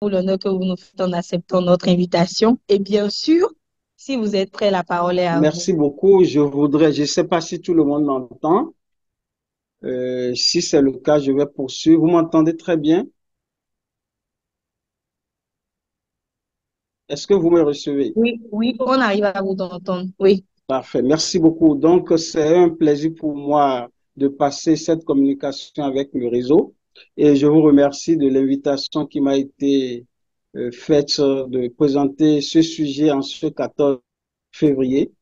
l'honneur que vous nous faites en acceptant notre invitation. Et bien sûr, si vous êtes prêts, la parole est à vous. Merci beaucoup. Je ne sais pas si tout le monde m'entend. Si c'est le cas, je vais poursuivre. Vous m'entendez très bien? Est-ce que vous me recevez? Oui, oui, on arrive à vous entendre. Oui. Parfait. Merci beaucoup. Donc, c'est un plaisir pour moi de passer cette communication avec le réseau et je vous remercie de l'invitation qui m'a été faite de présenter ce sujet en ce 14 février,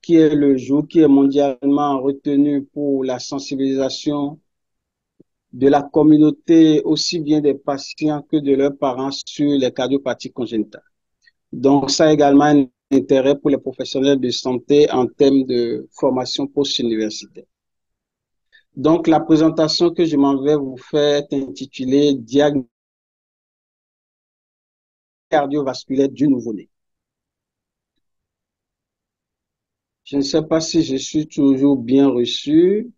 qui est le jour qui est mondialement retenu pour la sensibilisation de la communauté, aussi bien des patients que de leurs parents sur les cardiopathies congénitales. Donc, ça a également un intérêt pour les professionnels de santé en termes de formation post-universitaire. Donc, la présentation que je m'en vais vous faire est intitulée Diagnostic cardiovasculaire du nouveau-né. Je ne sais pas si je suis toujours bien reçu.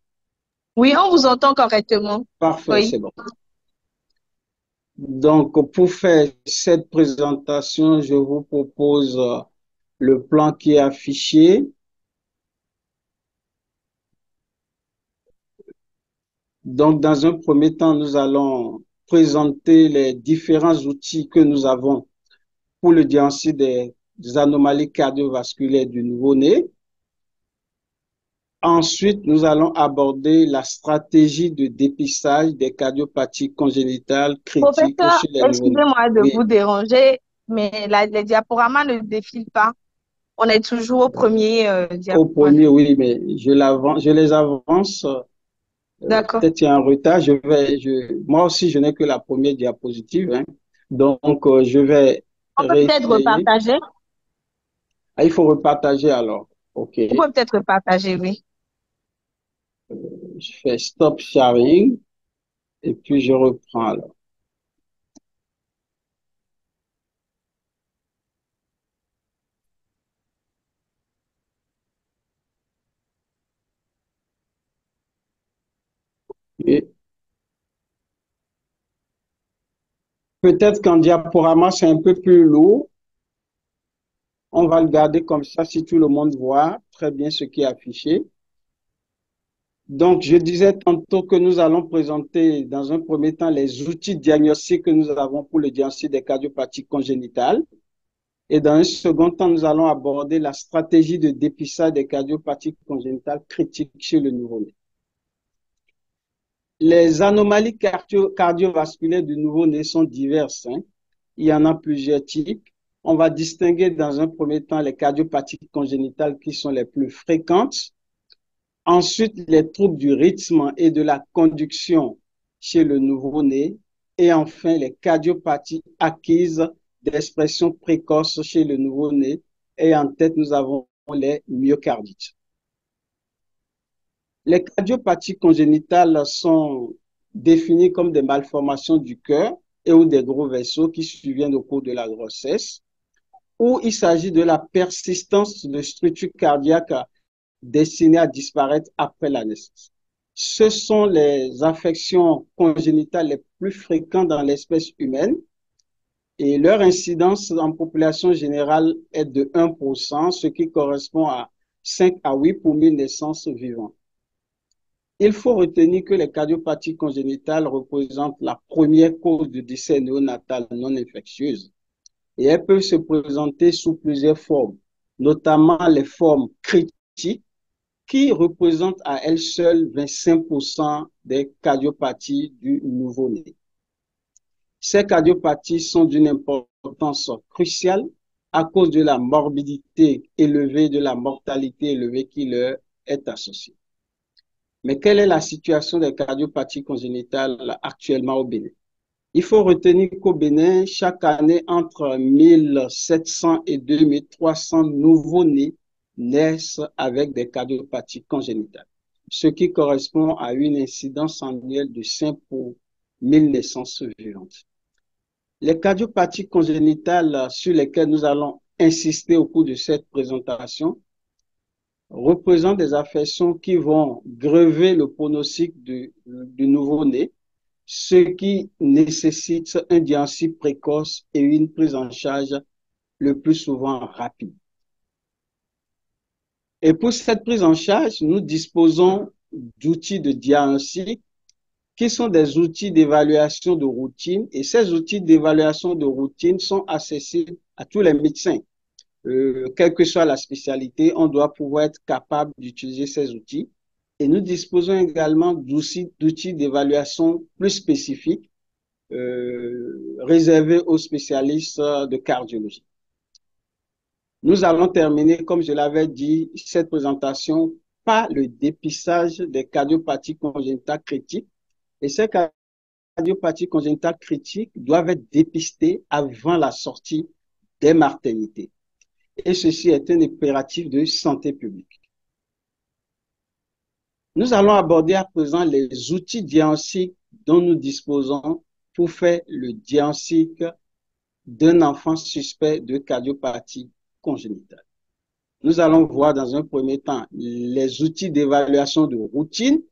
Oui, on vous entend correctement. Parfait, Oui. c'est bon. Donc, pour faire cette présentation, je vous propose le plan qui est affiché. Donc, dans un premier temps, nous allons présenter les différents outils que nous avons pour le diagnostic des anomalies cardiovasculaires du nouveau-né. Ensuite, nous allons aborder la stratégie de dépistage des cardiopathies congénitales critiques Professeur, chez les nouveau-nés. excusez-moi de Oui, vous déranger, mais les diaporamas ne défilent pas. On est toujours au premier au diaporama. premier, oui, mais je les avance. D'accord. Peut-être il y a un retard. Moi aussi, je n'ai que la première diapositive, hein. Donc, je vais On peut peut-être réessayer. repartager. Ah, il faut repartager alors. OK. On peut peut-être repartager, oui. Je fais stop sharing et puis je reprends alors. Et peut-être qu'en diaporama, c'est un peu plus lourd. On va le garder comme ça si tout le monde voit très bien ce qui est affiché. Donc, je disais tantôt que nous allons présenter dans un premier temps les outils diagnostiques que nous avons pour le diagnostic des cardiopathies congénitales. Et dans un second temps, nous allons aborder la stratégie de dépistage des cardiopathies congénitales critiques chez le nouveau-né. Les anomalies cardiovasculaires du nouveau-né sont diverses, hein. Il y en a plusieurs types. On va distinguer dans un premier temps les cardiopathies congénitales qui sont les plus fréquentes. Ensuite, les troubles du rythme et de la conduction chez le nouveau-né. Et enfin, les cardiopathies acquises d'expression précoce chez le nouveau-né. Et en tête, nous avons les myocardites. Les cardiopathies congénitales sont définies comme des malformations du cœur et ou des gros vaisseaux qui surviennent au cours de la grossesse, où il s'agit de la persistance de structures cardiaques destinées à disparaître après la naissance. Ce sont les affections congénitales les plus fréquentes dans l'espèce humaine et leur incidence en population générale est de 1%, ce qui correspond à 5 à 8 pour 1000 naissances vivantes. Il faut retenir que les cardiopathies congénitales représentent la première cause de décès néonatal non infectieuse et elles peuvent se présenter sous plusieurs formes, notamment les formes critiques qui représentent à elles seules 25% des cardiopathies du nouveau-né. Ces cardiopathies sont d'une importance cruciale à cause de la morbidité élevée, de la mortalité élevée qui leur est associée. Mais quelle est la situation des cardiopathies congénitales actuellement au Bénin? Il faut retenir qu'au Bénin, chaque année, entre 1700 et 2300 nouveaux-nés naissent avec des cardiopathies congénitales, ce qui correspond à une incidence annuelle de 5 pour 1000 naissances vivantes. Les cardiopathies congénitales sur lesquelles nous allons insister au cours de cette présentation représentent des affections qui vont grever le pronostic du nouveau-né ce qui nécessite un diagnostic précoce et une prise en charge le plus souvent rapide. Et pour cette prise en charge, nous disposons d'outils de diagnostic qui sont des outils d'évaluation de routine. Et ces outils d'évaluation de routine sont accessibles à tous les médecins. Quelle que soit la spécialité, on doit pouvoir être capable d'utiliser ces outils. Et nous disposons également d'outils d'évaluation plus spécifiques réservés aux spécialistes de cardiologie. Nous allons terminer, comme je l'avais dit, cette présentation par le dépistage des cardiopathies congénitales critiques. Et ces cardiopathies congénitales critiques doivent être dépistées avant la sortie des maternités. Et ceci est un impératif de santé publique. Nous allons aborder à présent les outils diagnostiques dont nous disposons pour faire le diagnostic d'un enfant suspect de cardiopathie congénitale. Nous allons voir dans un premier temps les outils d'évaluation de routine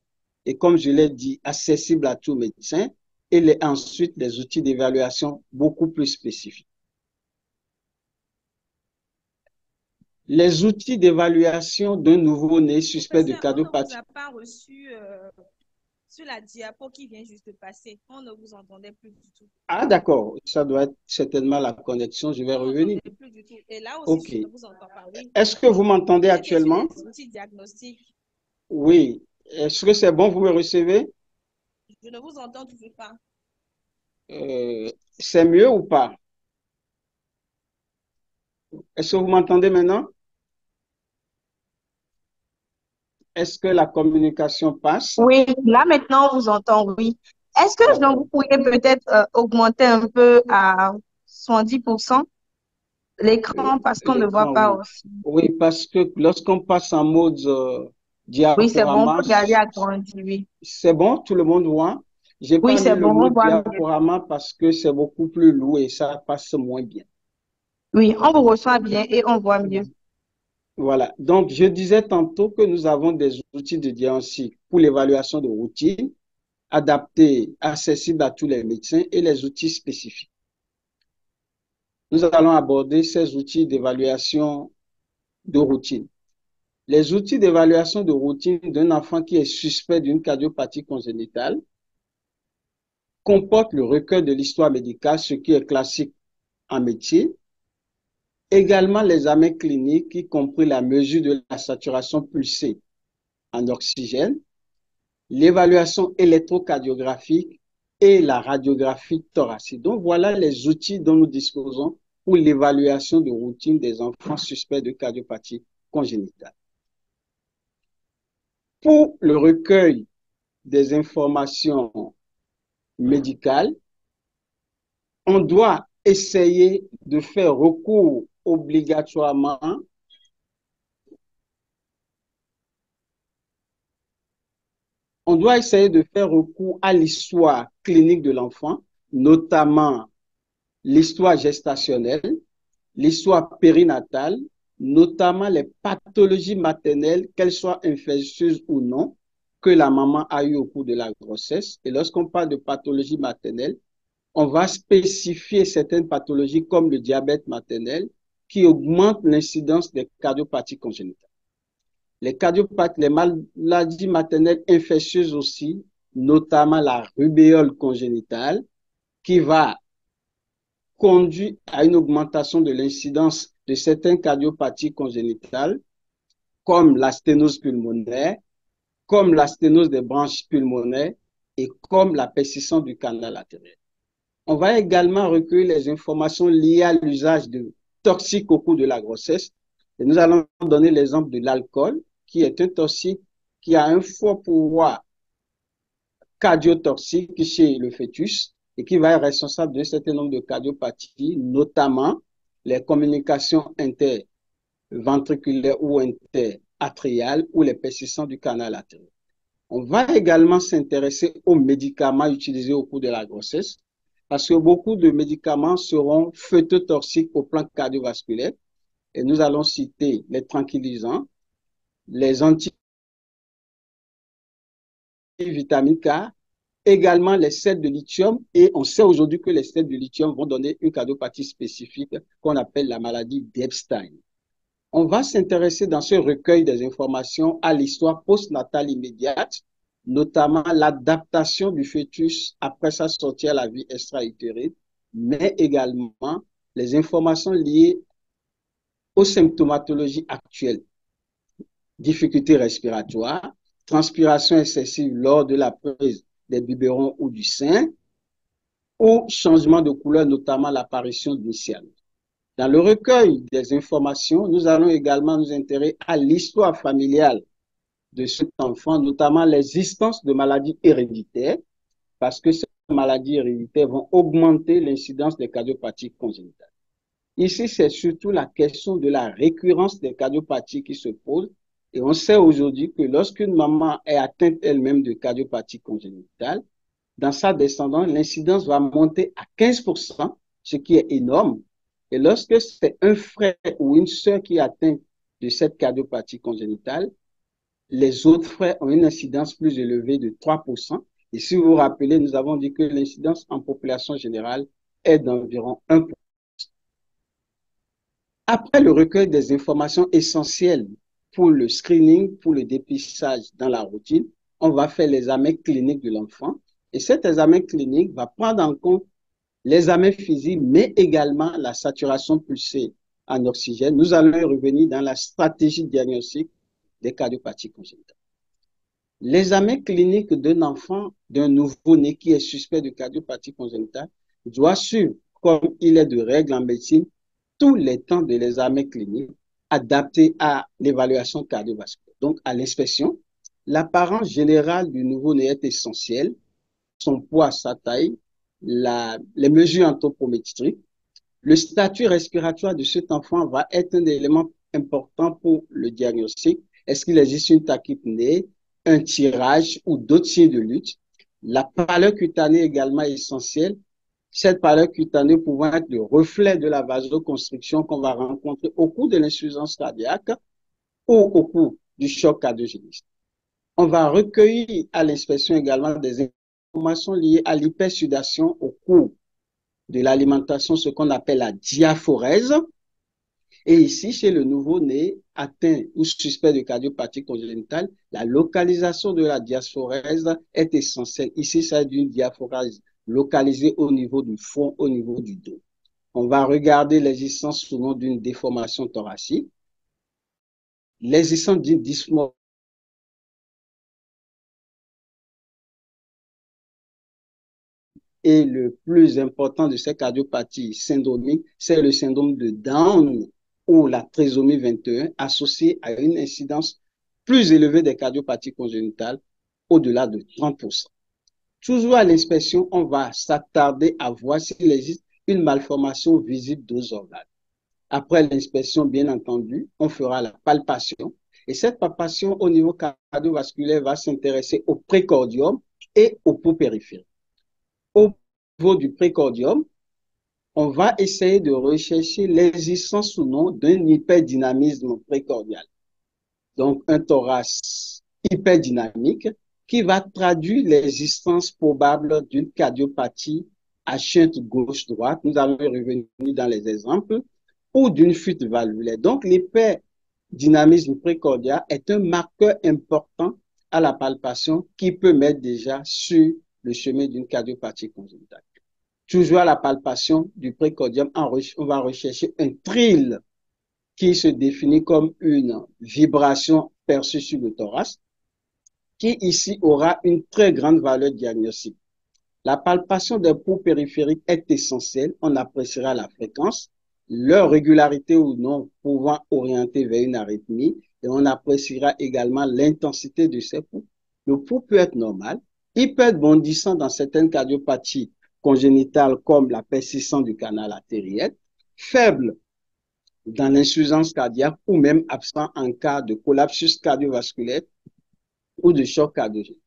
et comme je l'ai dit, accessibles à tout médecin et ensuite les outils d'évaluation beaucoup plus spécifiques. Les outils d'évaluation d'un nouveau-né suspect de cardiopathie. On ne vous a pas reçu sur la diapo qui vient juste de passer. On ne vous entendait plus du tout. Ah, d'accord. Ça doit être certainement la connexion. Je vais revenir. Plus du tout. Et là aussi, OK. je ne vous entends pas. Oui. Est-ce que vous m'entendez actuellement? Les outils diagnostiques. Oui. Est-ce que c'est bon? Vous me recevez? Je ne vous entends toujours pas. C'est mieux ou pas? Est-ce que vous m'entendez maintenant? Est-ce que la communication passe? Oui, là maintenant on vous entend, oui. Est-ce que donc, vous pourriez peut-être augmenter un peu à 70% l'écran parce qu'on ne voit L'écran, pas oui. aussi? Oui, parce que lorsqu'on passe en mode Oui, c'est bon, on diaporama, peut garder agrandi, oui. c'est bon, tout le monde voit. J'ai Oui, pas mis c'est le bon, on mode voit mieux. diaporama parce que c'est beaucoup plus lourd et ça passe moins bien. Oui, on vous reçoit bien et on voit mieux. Voilà. Donc, je disais tantôt que nous avons des outils de diagnostic pour l'évaluation de routine, adaptés, accessibles à tous les médecins et les outils spécifiques. Nous allons aborder ces outils d'évaluation de routine. Les outils d'évaluation de routine d'un enfant qui est suspect d'une cardiopathie congénitale comportent le recueil de l'histoire médicale, ce qui est classique en médecine. Également l'examen clinique, y compris la mesure de la saturation pulsée en oxygène, l'évaluation électrocardiographique et la radiographie thoracique. Donc, voilà les outils dont nous disposons pour l'évaluation de routine des enfants suspects de cardiopathie congénitale. Pour le recueil des informations médicales, on doit essayer de faire recours obligatoirement à l'histoire clinique de l'enfant, notamment l'histoire gestationnelle, l'histoire périnatale, notamment les pathologies maternelles, qu'elles soient infectieuses ou non, que la maman a eues au cours de la grossesse. Et lorsqu'on parle de pathologie maternelle, on va spécifier certaines pathologies comme le diabète maternel qui augmente l'incidence des cardiopathies congénitales. Les maladies maternelles infectieuses aussi, notamment la rubéole congénitale, qui va conduire à une augmentation de l'incidence de certaines cardiopathies congénitales, comme la sténose pulmonaire, comme la sténose des branches pulmonaires et comme la persistance du canal artériel. On va également recueillir les informations liées à l'usage de toxiques au cours de la grossesse. Et nous allons donner l'exemple de l'alcool, qui est un toxique qui a un fort pouvoir cardiotoxique chez le fœtus et qui va être responsable d'un certain nombre de cardiopathies, notamment les communications interventriculaires ou interatriales ou les persistants du canal artériel. On va également s'intéresser aux médicaments utilisés au cours de la grossesse parce que beaucoup de médicaments seront phytotoxiques au plan cardiovasculaire et nous allons citer les tranquillisants, les antivitamines K également les sels de lithium, et on sait aujourd'hui que les sels de lithium vont donner une cardiopathie spécifique qu'on appelle la maladie d'Epstein. On va s'intéresser dans ce recueil des informations à l'histoire postnatale immédiate, notamment l'adaptation du fœtus après sa sortie à la vie extra-utérine, mais également les informations liées aux symptomatologies actuelles, difficultés respiratoires, transpiration excessive lors de la prise des biberons ou du sein, ou changement de couleur, notamment l'apparition d'une cyanure. Dans le recueil des informations, nous allons également nous intéresser à l'histoire familiale de cet enfant, notamment l'existence de maladies héréditaires, parce que ces maladies héréditaires vont augmenter l'incidence des cardiopathies congénitales. Ici, c'est surtout la question de la récurrence des cardiopathies qui se pose. Et on sait aujourd'hui que lorsqu'une maman est atteinte elle-même de cardiopathie congénitale, dans sa descendance, l'incidence va monter à 15%, ce qui est énorme. Et lorsque c'est un frère ou une sœur qui est atteint de cette cardiopathie congénitale, les autres frères ont une incidence plus élevée de 3%. Et si vous vous rappelez, nous avons dit que l'incidence en population générale est d'environ 1%. Après le recueil des informations essentielles pour le screening, pour le dépistage dans la routine, on va faire l'examen clinique de l'enfant. Et cet examen clinique va prendre en compte l'examen physique, mais également la saturation pulsée en oxygène. Nous allons y revenir dans la stratégie diagnostique des cardiopathies congénitales. L'examen clinique d'un enfant, d'un nouveau-né qui est suspect de cardiopathie congénitale, doit suivre, comme il est de règle en médecine, tous les temps de l'examen clinique adaptés à l'évaluation cardiovasculaire. Donc, à l'inspection, l'apparence générale du nouveau-né est essentielle, son poids, sa taille, les mesures anthropométriques. Le statut respiratoire de cet enfant va être un élément important pour le diagnostic. Est-ce qu'il existe une tachypnée, un tirage ou d'autres signes de lutte? La pâleur cutanée est également essentielle. Cette pâleur cutanée pouvant être le reflet de la vasoconstriction qu'on va rencontrer au cours de l'insuffisance cardiaque ou au cours du choc cardiogénique. On va recueillir à l'inspection également des informations liées à l'hypersudation au cours de l'alimentation, ce qu'on appelle la diaphorèse. Et ici, chez le nouveau-né atteint ou suspect de cardiopathie congénitale, la localisation de la diaphorèse est essentielle. Ici, c'est d'une diaphorèse localisée au niveau du front, au niveau du dos. On va regarder l'existence souvent d'une déformation thoracique, l'existence d'une dysmorphie. Et le plus important de ces cardiopathies syndromiques, c'est le syndrome de Down ou la trisomie 21 associée à une incidence plus élevée des cardiopathies congénitales, au-delà de 30%. Toujours à l'inspection, on va s'attarder à voir s'il existe une malformation visible des organes. Après l'inspection, bien entendu, on fera la palpation. Et cette palpation au niveau cardiovasculaire va s'intéresser au précordium et au pouls périphérique. Au niveau du précordium, on va essayer de rechercher l'existence ou non d'un hyperdynamisme précordial. Donc, un thorax hyperdynamique qui va traduire l'existence probable d'une cardiopathie à shunt gauche-droite. Nous allons revenir dans les exemples, ou d'une fuite valvulaire. Donc, l'hyperdynamisme précordial est un marqueur important à la palpation qui peut mettre déjà sur le chemin d'une cardiopathie congénitale. Toujours à la palpation du précordium, on va rechercher un trill qui se définit comme une vibration perçue sur le thorax, qui ici aura une très grande valeur diagnostique. La palpation des pouls périphériques est essentielle. On appréciera la fréquence, leur régularité ou non pouvant orienter vers une arythmie, et on appréciera également l'intensité de ces pouls. Le pouls peut être normal, il peut être bondissant dans certaines cardiopathies congénitales comme la persistance du canal artériel, faible dans l'insuffisance cardiaque ou même absent en cas de collapsus cardiovasculaire ou de choc cardiogénique.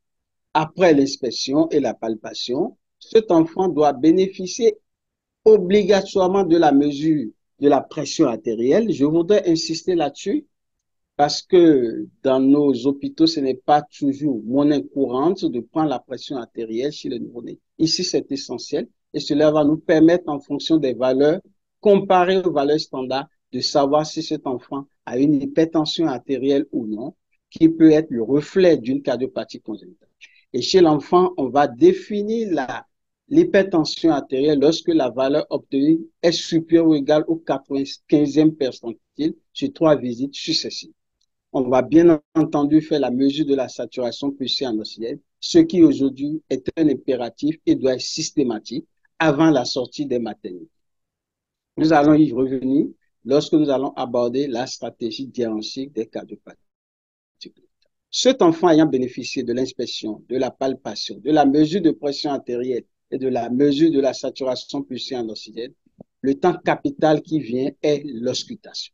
Après l'inspection et la palpation, cet enfant doit bénéficier obligatoirement de la mesure de la pression artérielle. Je voudrais insister là-dessus. parce que dans nos hôpitaux, ce n'est pas toujours monnaie courante de prendre la pression artérielle chez le nouveau-né. Ici, c'est essentiel et cela va nous permettre, en fonction des valeurs, comparées aux valeurs standards, de savoir si cet enfant a une hypertension artérielle ou non, qui peut être le reflet d'une cardiopathie congénitale. Et chez l'enfant, on va définir l'hypertension artérielle lorsque la valeur obtenue est supérieure ou égale au 95e percentile sur 3 visites successives. On va bien entendu faire la mesure de la saturation pulsée en oxygène, ce qui aujourd'hui est un impératif et doit être systématique avant la sortie des maternités. Nous allons y revenir lorsque nous allons aborder la stratégie diagnostique des cardiopathies. Cet enfant ayant bénéficié de l'inspection, de la palpation, de la mesure de pression artérielle et de la mesure de la saturation pulsée en oxygène, le temps capital qui vient est l'auscultation.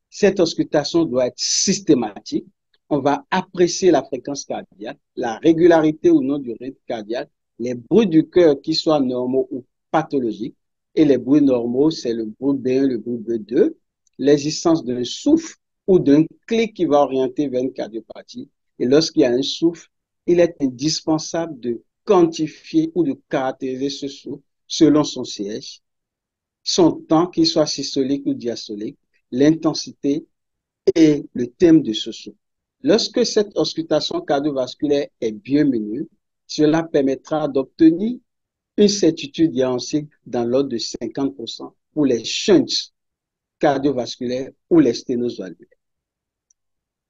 Cette auscultation doit être systématique. On va apprécier la fréquence cardiaque, la régularité ou non du rythme cardiaque, les bruits du cœur qui soient normaux ou pathologiques. Et les bruits normaux, c'est le bruit B1, le bruit B2, l'existence d'un souffle ou d'un clic qui va orienter vers une cardiopathie. Et lorsqu'il y a un souffle, il est indispensable de quantifier ou de caractériser ce souffle selon son siège, son temps, qu'il soit systolique ou diastolique, l'intensité et le thème de ce souffle. Lorsque cette auscultation cardiovasculaire est bien menée, cela permettra d'obtenir une certitude diagnostique dans l'ordre de 50% pour les shunts cardiovasculaires ou les sténoses valvulaires.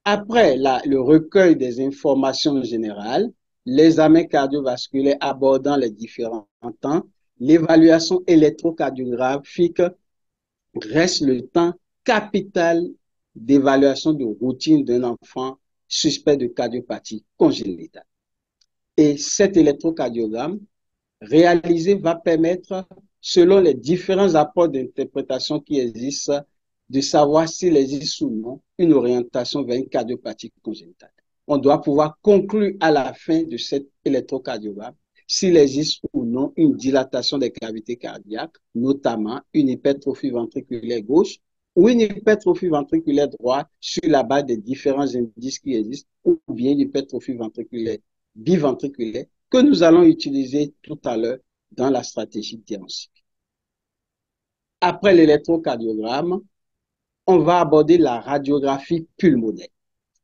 Après le recueil des informations générales, l'examen cardiovasculaire abordant les différents temps, l'évaluation électrocardiographique reste le temps capital d'évaluation de routine d'un enfant suspect de cardiopathie congénitale. Et cet électrocardiogramme réalisé va permettre, selon les différents apports d'interprétation qui existent, de savoir s'il existe ou non une orientation vers une cardiopathie congénitale. On doit pouvoir conclure à la fin de cet électrocardiogramme s'il existe ou non une dilatation des cavités cardiaques, notamment une hypertrophie ventriculaire gauche ou une hypertrophie ventriculaire droite sur la base des différents indices qui existent, ou bien une hypertrophie ventriculaire biventriculaire que nous allons utiliser tout à l'heure dans la stratégie diagnostique. Après l'électrocardiogramme, on va aborder la radiographie pulmonaire.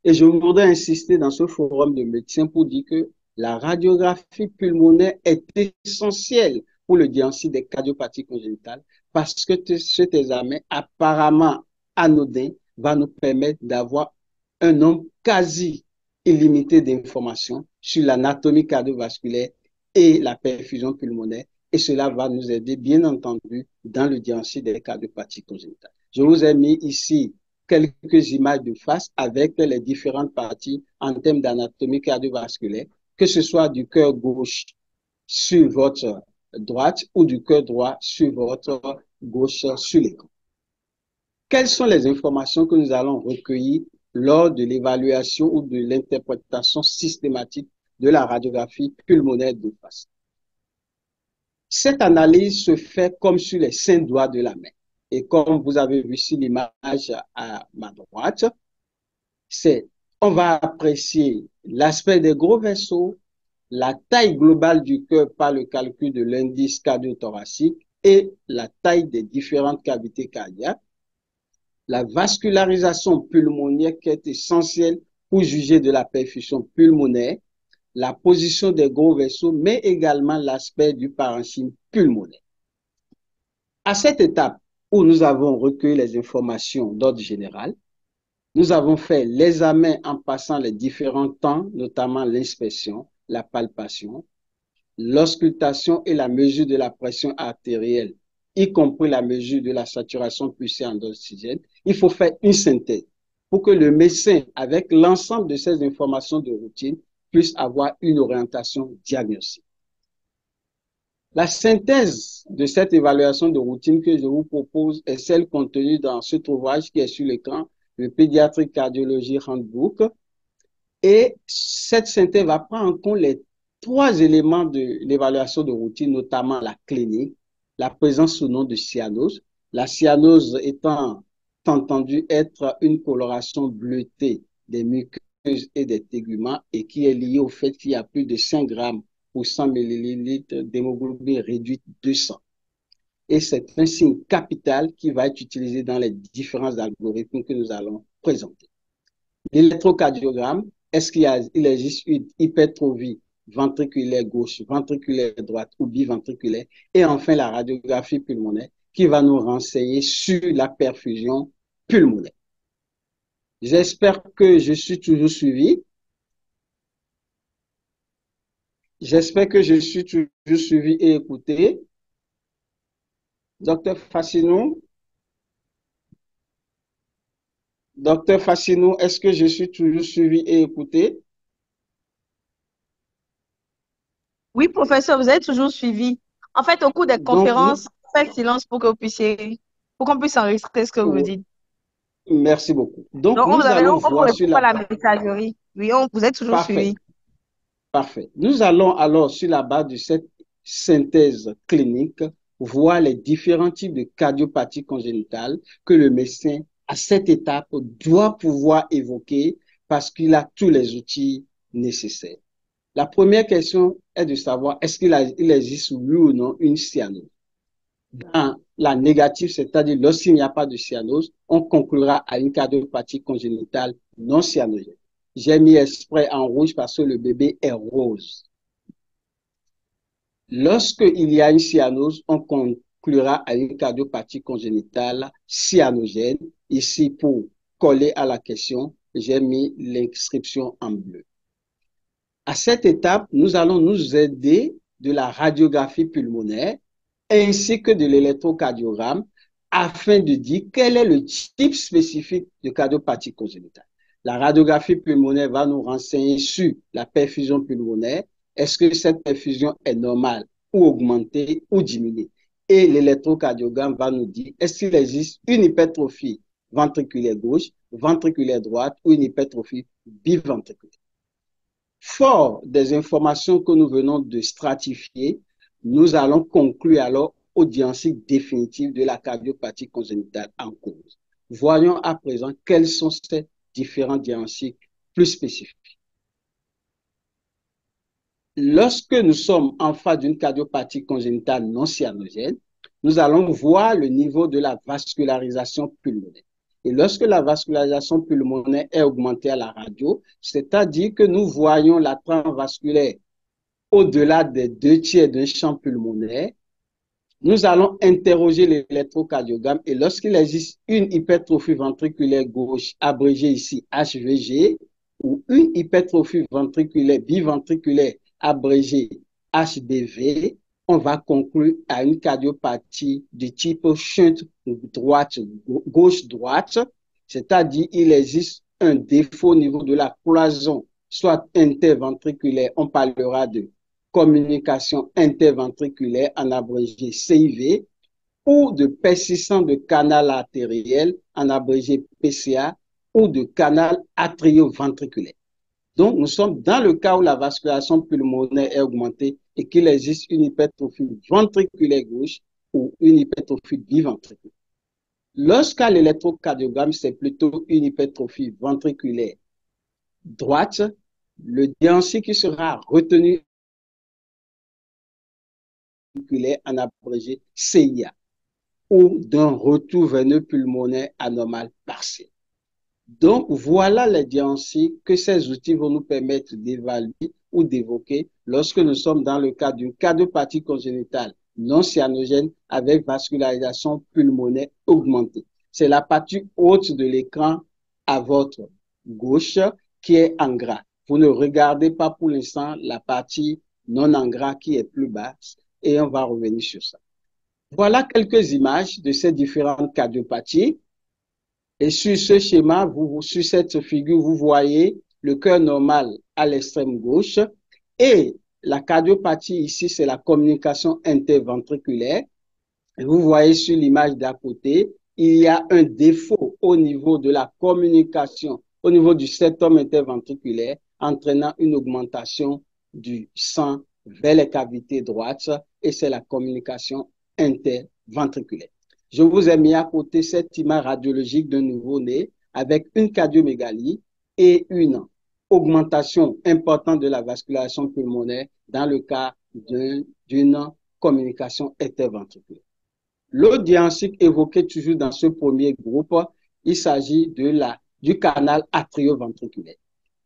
Et je voudrais insister dans ce forum de médecins pour dire que la radiographie pulmonaire est essentielle pour le diagnostic des cardiopathies congénitales parce que cet examen apparemment anodin va nous permettre d'avoir un nombre quasi illimité d'informations sur l'anatomie cardiovasculaire et la perfusion pulmonaire. Et cela va nous aider, bien entendu, dans le diagnostic des cardiopathies congénitales. Je vous ai mis ici quelques images de face avec les différentes parties en termes d'anatomie cardiovasculaire, que ce soit du cœur gauche sur votre droite ou du cœur droit sur votre gauche sur l'écran. Quelles sont les informations que nous allons recueillir lors de l'évaluation ou de l'interprétation systématique de la radiographie pulmonaire de face? Cette analyse se fait comme sur les 5 doigts de la main. Et comme vous avez vu sur l'image à ma droite, on va apprécier l'aspect des gros vaisseaux, la taille globale du cœur par le calcul de l'indice cardio-thoracique et la taille des différentes cavités cardiaques, la vascularisation pulmonaire qui est essentielle pour juger de la perfusion pulmonaire, la position des gros vaisseaux, mais également l'aspect du parenchyme pulmonaire. À cette étape où nous avons recueilli les informations d'ordre général, nous avons fait l'examen en passant les différents temps, notamment l'inspection, la palpation, l'auscultation et la mesure de la pression artérielle, y compris la mesure de la saturation pulsée en oxygène. Il faut faire une synthèse pour que le médecin, avec l'ensemble de ces informations de routine, puisse avoir une orientation diagnostique. La synthèse de cette évaluation de routine que je vous propose est celle contenue dans cet ouvrage qui est sur l'écran, le Pediatric Cardiology Handbook. Et cette synthèse va prendre en compte les 3 éléments de l'évaluation de routine, notamment la clinique, la présence ou non de cyanose, la cyanose étant entendu être une coloration bleutée des muqueuses et des téguments et qui est liée au fait qu'il y a plus de 5 grammes pour 100 millilitres d'hémoglobine réduite de sang. Et c'est un signe capital qui va être utilisé dans les différents algorithmes que nous allons présenter. L'électrocardiogramme, est-ce qu'il existe une hypertrophie ventriculaire gauche, ventriculaire droite ou biventriculaire? Et enfin, la radiographie pulmonaire qui va nous renseigner sur la perfusion pulmonaire. J'espère que je suis toujours suivi. J'espère que je suis toujours suivi et écouté. Docteur Fassinou, est-ce que je suis toujours suivi et écouté? Oui, professeur, vous êtes toujours suivi. En fait, au cours des Donc, conférences, faites silence pour que vous puissiez, pour qu'on puisse enregistrer ce que vous dites. merci beaucoup. Donc, Donc, on nous allons vous voir sur répond par la... la messagerie. Oui, vous êtes toujours Parfait, suivi. parfait. Nous allons alors, sur la base de cette synthèse clinique, voir les différents types de cardiopathie congénitale que le médecin, à cette étape, doit pouvoir évoquer parce qu'il a tous les outils nécessaires. La première question est de savoir est-ce qu'il existe, oui ou non, une cyanose. Dans la négative, c'est-à-dire lorsqu'il n'y a pas de cyanose, on conclura à une cardiopathie congénitale non cyanogène. J'ai mis exprès en rouge parce que le bébé est rose. Lorsqu'il y a une cyanose, on conclura à une cardiopathie congénitale cyanogène. Ici, pour coller à la question, j'ai mis l'inscription en bleu. À cette étape, nous allons nous aider de la radiographie pulmonaire ainsi que de l'électrocardiogramme afin de dire quel est le type spécifique de cardiopathie congénitale. La radiographie pulmonaire va nous renseigner sur la perfusion pulmonaire. Est-ce que cette perfusion est normale ou augmentée ou diminuée? Et l'électrocardiogramme va nous dire est-ce qu'il existe une hypertrophie ventriculaire gauche, ventriculaire droite ou une hypertrophie biventriculaire. Fort des informations que nous venons de stratifier, nous allons conclure alors au diagnostic définitif de la cardiopathie congénitale en cause. Voyons à présent quels sont ces différents diagnostics plus spécifiques. Lorsque nous sommes en face d'une cardiopathie congénitale non cyanogène, nous allons voir le niveau de la vascularisation pulmonaire. Et lorsque la vascularisation pulmonaire est augmentée à la radio, c'est-à-dire que nous voyons la trame vasculaire au-delà des 2/3 d'un champ pulmonaire, nous allons interroger l'électrocardiogramme et lorsqu'il existe une hypertrophie ventriculaire gauche, abrégée ici HVG, ou une hypertrophie ventriculaire biventriculaire, abrégée HBV, on va conclure à une cardiopathie de type shunt gauche-droite, c'est-à-dire il existe un défaut au niveau de la cloison, soit interventriculaire, on parlera de communication interventriculaire, en abrégé CIV, ou de persistant de canal artériel, en abrégé PCA, ou de canal atrioventriculaire. Donc, nous sommes dans le cas où la vascularisation pulmonaire est augmentée et qu'il existe une hypertrophie ventriculaire gauche ou une hypertrophie biventriculaire. Lorsqu'à l'électrocardiogramme, c'est plutôt une hypertrophie ventriculaire droite, le diagnostic qui sera retenu en abrégé CIA ou d'un retour veineux pulmonaire anormal partiel. Donc, voilà les diagnostics que ces outils vont nous permettre d'évaluer ou d'évoquer lorsque nous sommes dans le cadre d'une cardiopathie congénitale non cyanogène avec vascularisation pulmonaire augmentée. C'est la partie haute de l'écran à votre gauche qui est en gras. Vous ne regardez pas pour l'instant la partie non en gras qui est plus basse et on va revenir sur ça. Voilà quelques images de ces différentes cardiopathies. Et sur ce schéma, sur cette figure, vous voyez le cœur normal à l'extrême gauche et la cardiopathie ici, c'est la communication interventriculaire. Et vous voyez sur l'image d'à côté, il y a un défaut au niveau de la communication, au niveau du septum interventriculaire, entraînant une augmentation du sang vers les cavités droites et c'est la communication interventriculaire. je vous ai mis à côté cette image radiologique d'un nouveau-né avec une cardiomégalie et une augmentation importante de la vascularisation pulmonaire dans le cas d'une communication interventriculaire. L'autre diagnostic évoqué toujours dans ce premier groupe, il s'agit du canal atrioventriculaire.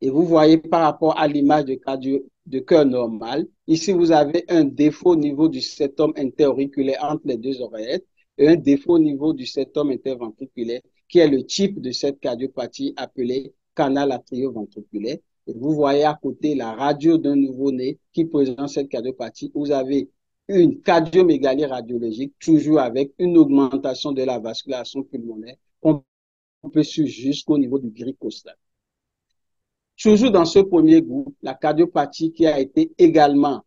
Et vous voyez par rapport à l'image de cœur normal, ici vous avez un défaut au niveau du septum interauriculaire entre les deux oreillettes et un défaut au niveau du septum interventriculaire qui est le type de cette cardiopathie appelée canal atrioventriculaire. Et vous voyez à côté la radio d'un nouveau-né qui présente cette cardiopathie. Vous avez une cardiomégalie radiologique, toujours avec une augmentation de la vascularisation pulmonaire qu'on peut suivre jusqu'au niveau du grille costal. Toujours dans ce premier groupe, la cardiopathie qui a été également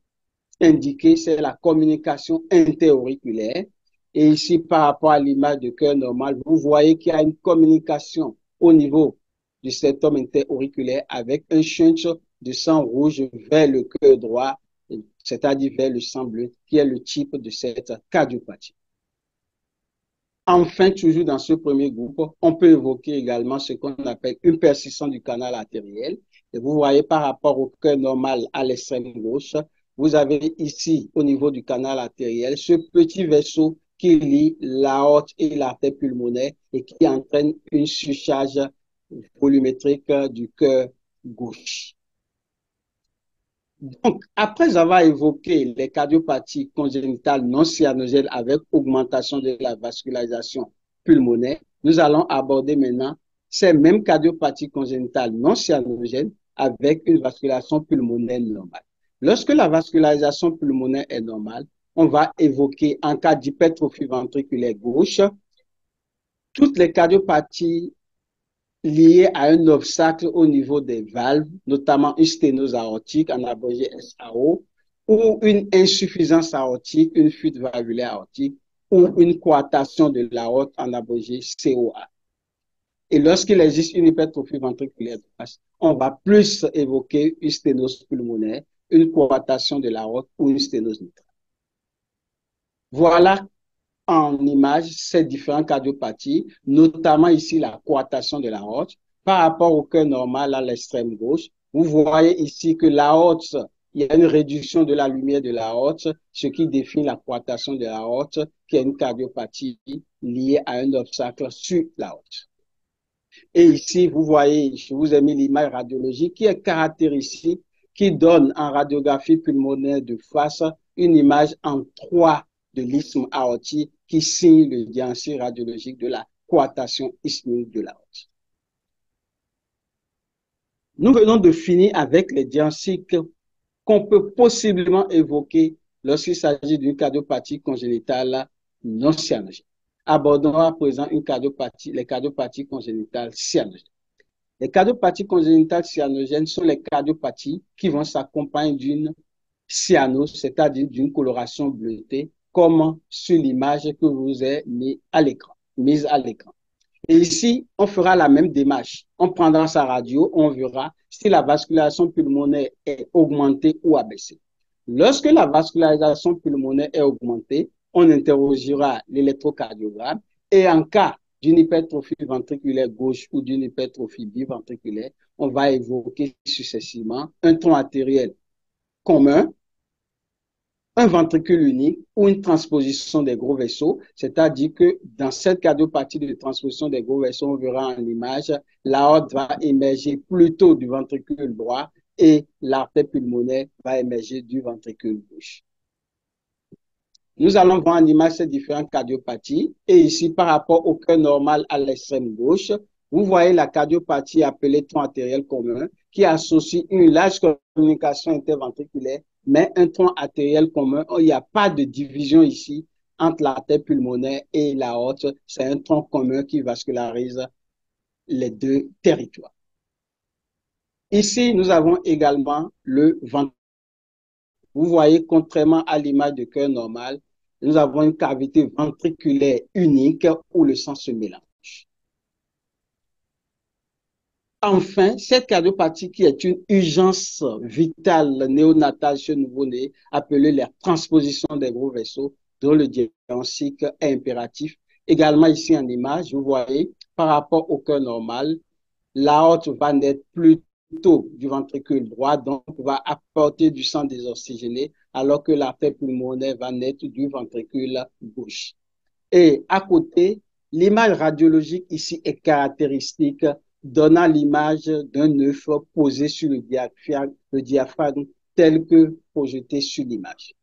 indiquée, c'est la communication interauriculaire. Et ici, par rapport à l'image de cœur normal, vous voyez qu'il y a une communication au niveau du septum interauriculaire avec un shunt de sang rouge vers le cœur droit, c'est-à-dire vers le sang bleu, qui est le type de cette cardiopathie. Enfin, toujours dans ce premier groupe, on peut évoquer également ce qu'on appelle une persistance du canal artériel. Et vous voyez par rapport au cœur normal à l'extrême gauche, vous avez ici, au niveau du canal artériel, ce petit vaisseau qui lie l'aorte et l'artère pulmonaire et qui entraîne une surcharge volumétrique du cœur gauche. Donc, après avoir évoqué les cardiopathies congénitales non cyanogènes avec augmentation de la vascularisation pulmonaire, nous allons aborder maintenant ces mêmes cardiopathies congénitales non cyanogènes avec une vascularisation pulmonaire normale. Lorsque la vascularisation pulmonaire est normale, on va évoquer en cas d'hypertrophie ventriculaire gauche, toutes les cardiopathies liées à un obstacle au niveau des valves, notamment une sténose aortique, en abrégé SAO, ou une insuffisance aortique, une fuite valvulaire aortique, ou une coartation de l'aorte, en abrégé COA. Et lorsqu'il existe une hypertrophie ventriculaire basse, on va plus évoquer une sténose pulmonaire, une coartation de l'aorte ou une sténose nitrale. Voilà en image ces différentes cardiopathies, notamment ici la coartation de l'aorte par rapport au cœur normal à l'extrême gauche. Vous voyez ici que l'aorte, il y a une réduction de la lumière de l'aorte, ce qui définit la coartation de l'aorte, qui est une cardiopathie liée à un obstacle sur l'aorte. Et ici, vous voyez, je vous ai mis l'image radiologique qui est caractéristique, qui donne en radiographie pulmonaire de face une image en 3 de l'isthme aortique qui signe le diagnostic radiologique de la coartation ischémique de l'aorte. Nous venons de finir avec les diagnostics qu'on peut possiblement évoquer lorsqu'il s'agit d'une cardiopathie congénitale non cyanogène. Abordons à présent les cardiopathies congénitales cyanogènes. Les cardiopathies congénitales cyanogènes sont les cardiopathies qui vont s'accompagner d'une cyanose, c'est-à-dire d'une coloration bleutée, comme sur l'image que vous ai mise à l'écran. Et ici, on fera la même démarche. On prendra sa radio, on verra si la vascularisation pulmonaire est augmentée ou abaissée. Lorsque la vascularisation pulmonaire est augmentée, on interrogera l'électrocardiogramme et en cas d'une hypertrophie ventriculaire gauche ou d'une hypertrophie biventriculaire, on va évoquer successivement un tronc artériel commun, un ventricule unique ou une transposition des gros vaisseaux, c'est-à-dire que dans cette cardiopathie de transposition des gros vaisseaux, on verra en image, l'aorte va émerger plutôt du ventricule droit et l'artère pulmonaire va émerger du ventricule gauche. Nous allons voir en image ces différentes cardiopathies et ici, par rapport au cœur normal à l'extrême gauche, vous voyez la cardiopathie appelée tronc artériel commun qui associe une large communication interventriculaire mais un tronc artériel commun, il n'y a pas de division ici entre l'artère pulmonaire et l'aorte. C'est un tronc commun qui vascularise les deux territoires. Ici, nous avons également le ventricule. Vous voyez, contrairement à l'image de cœur normal, nous avons une cavité ventriculaire unique où le sang se mélange. Enfin, cette cardiopathie qui est une urgence vitale néonatale chez le nouveau-né, appelée la transposition des gros vaisseaux, dont le diagnostic est impératif Également ici en image, vous voyez, par rapport au cœur normal, l'aorte va naître plutôt du ventricule droit, donc va apporter du sang désoxygéné, alors que l'artère pulmonaire va naître du ventricule gauche. Et à côté, l'image radiologique ici est caractéristique, donnant l'image d'un œuf posé sur le diaphragme tel que projeté sur l'image.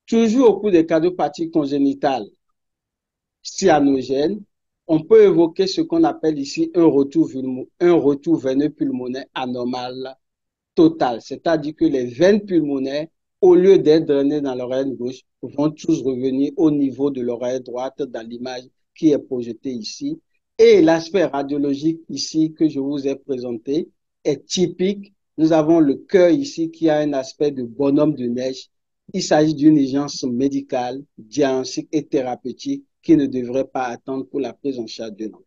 Toujours au cours des cardiopathies congénitales cyanogènes, on peut évoquer ce qu'on appelle ici un retour veineux pulmonaire anormal total, c'est-à-dire que les veines pulmonaires, au lieu d'être drainées dans l'oreille gauche, vont tous revenir au niveau de l'oreille droite dans l'image qui est projetée ici. Et l'aspect radiologique ici que je vous ai présenté est typique. Nous avons le cœur ici qui a un aspect de bonhomme de neige. Il s'agit d'une urgence médicale, diagnostique et thérapeutique qui ne devrait pas attendre pour la prise en charge d'un enfant.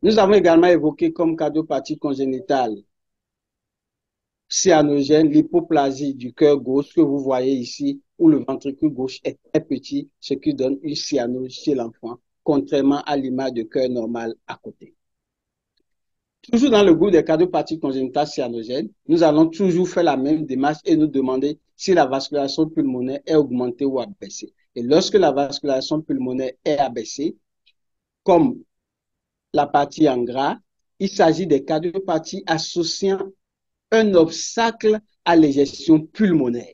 Nous avons également évoqué comme cardiopathie congénitale cyanogène, l'hypoplasie du cœur gauche que vous voyez ici, où le ventricule gauche est très petit, ce qui donne une cyanose chez l'enfant, contrairement à l'image de cœur normal à côté. Toujours dans le groupe des cardiopathies congénitales cyanogènes, nous allons toujours faire la même démarche et nous demander si la vascularisation pulmonaire est augmentée ou abaissée. Et lorsque la vascularisation pulmonaire est abaissée, comme la partie en gras, il s'agit des cardiopathies associant un obstacle à l'éjection pulmonaire.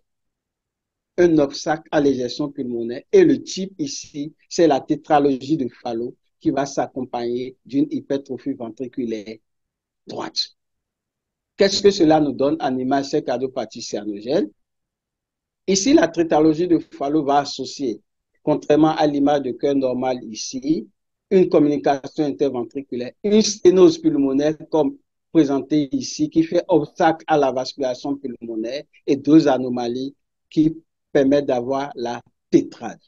Un obstacle à l'éjection pulmonaire. Et le type ici, c'est la tétralogie de Fallot qui va s'accompagner d'une hypertrophie ventriculaire droite. Qu'est-ce que cela nous donne en image ces cardiopathies cyanogènes? Ici, la tétralogie de Fallot va associer, contrairement à l'image de cœur normal ici, une communication interventriculaire, une sténose pulmonaire comme présenté ici, qui fait obstacle à la vascularisation pulmonaire et deux anomalies qui permettent d'avoir la tétrade.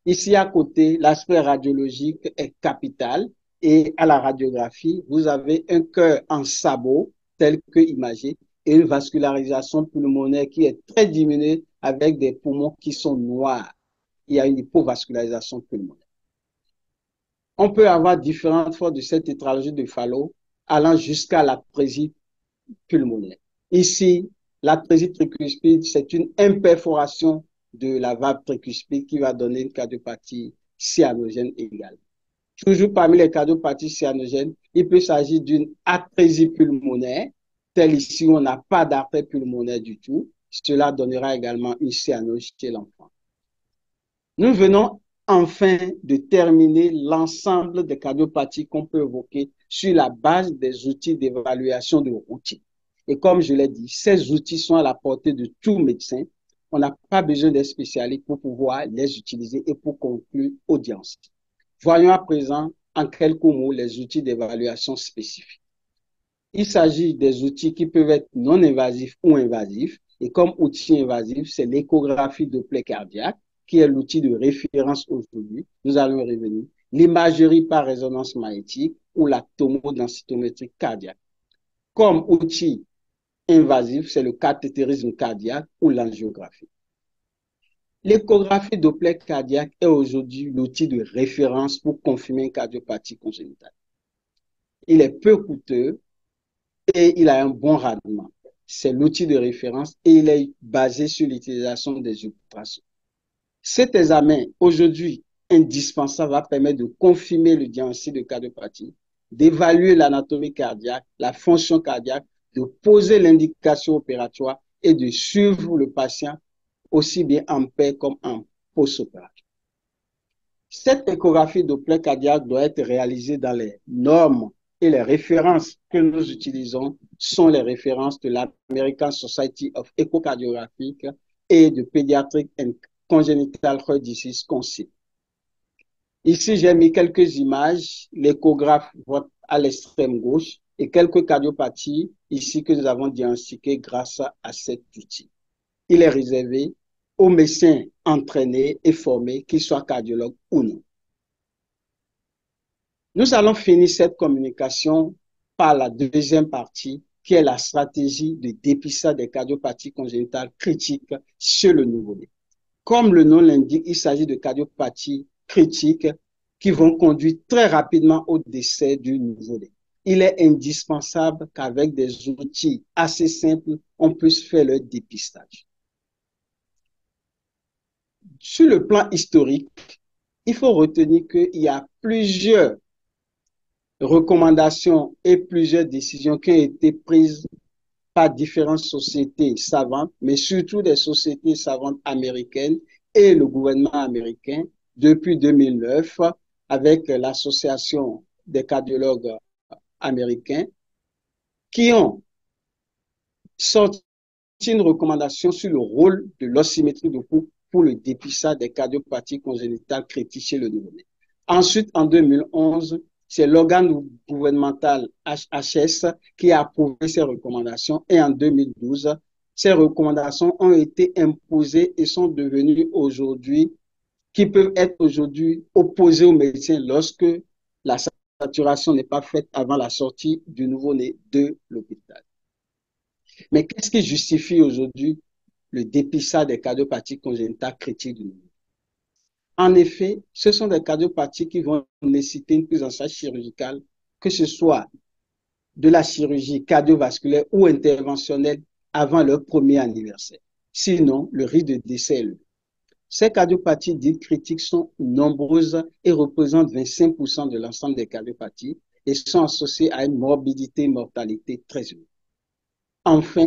Ici à côté, l'aspect radiologique est capital et à la radiographie, vous avez un cœur en sabot tel que imagé et une vascularisation pulmonaire qui est très diminuée avec des poumons qui sont noirs. Il y a une hypovascularisation pulmonaire. On peut avoir différentes formes de cette tétralogie de Fallot allant jusqu'à l'atrésie pulmonaire. Ici, l'atrésie tricuspide, c'est une imperforation de la valve tricuspide qui va donner une cardiopathie cyanogène égale. Toujours parmi les cardiopathies cyanogènes, il peut s'agir d'une atrésie pulmonaire, telle ici où on n'a pas d'artère pulmonaire du tout. Cela donnera également une cyanose chez l'enfant. Nous venons enfin de terminer l'ensemble des cardiopathies qu'on peut évoquer sur la base des outils d'évaluation de routine. Et comme je l'ai dit, ces outils sont à la portée de tout médecin. On n'a pas besoin d'être spécialiste pour pouvoir les utiliser et pour conclure audience. Voyons à présent en quelques mots les outils d'évaluation spécifiques. Il s'agit des outils qui peuvent être non invasifs ou invasifs. Et comme outil invasif, c'est l'échographie Doppler cardiaque, qui est l'outil de référence aujourd'hui. Nous allons y revenir. L'imagerie par résonance magnétique ou la tomodensitométrie cardiaque. Comme outil invasif, c'est le cathétérisme cardiaque ou l'angiographie. L'échographie Doppler cardiaque est aujourd'hui l'outil de référence pour confirmer une cardiopathie congénitale. Il est peu coûteux et il a un bon rendement. C'est l'outil de référence et il est basé sur l'utilisation des ultrasons. Cet examen, aujourd'hui indispensable, va permettre de confirmer le diagnostic de cardiopathie, d'évaluer l'anatomie cardiaque, la fonction cardiaque, de poser l'indication opératoire et de suivre le patient aussi bien en paix comme en post-opératoire. Cette échographie Doppler cardiaque doit être réalisée dans les normes et les références que nous utilisons sont les références de l'American Society of Echocardiography et de Pediatric and Congenital Heart Disease Council. Ici, j'ai mis quelques images, l'échographe à l'extrême gauche et quelques cardiopathies ici que nous avons diagnostiquées grâce à cet outil. Il est réservé aux médecins entraînés et formés, qu'ils soient cardiologues ou non. Nous allons finir cette communication par la deuxième partie, qui est la stratégie de dépistage des cardiopathies congénitales critiques chez le nouveau-né. Comme le nom l'indique, il s'agit de cardiopathies critiques qui vont conduire très rapidement au décès du nouveau-né. Il est indispensable qu'avec des outils assez simples, on puisse faire le dépistage. Sur le plan historique, il faut retenir qu'il y a plusieurs recommandations et plusieurs décisions qui ont été prises par différentes sociétés savantes, mais surtout des sociétés savantes américaines et le gouvernement américain depuis 2009 avec l'Association des cardiologues américains qui ont sorti une recommandation sur le rôle de l'osymétrie de pouls pour le dépistage des cardiopathies congénitales critiques chez le nouveau-né. Ensuite, en 2011, c'est l'organe gouvernemental HHS qui a approuvé ces recommandations et en 2012, ces recommandations ont été imposées et sont devenues aujourd'hui, qui peuvent être aujourd'hui opposées aux médecins lorsque la saturation n'est pas faite avant la sortie du nouveau-né de l'hôpital. Mais qu'est-ce qui justifie aujourd'hui le dépistage des cardiopathies congénitales critiques du nouveau-né? En effet, ce sont des cardiopathies qui vont nécessiter une prise en charge chirurgicale, que ce soit de la chirurgie cardiovasculaire ou interventionnelle avant leur premier anniversaire. Sinon, le risque de décès est élevé. Ces cardiopathies dites critiques sont nombreuses et représentent 25% de l'ensemble des cardiopathies et sont associées à une morbidité et mortalité très élevée. Enfin,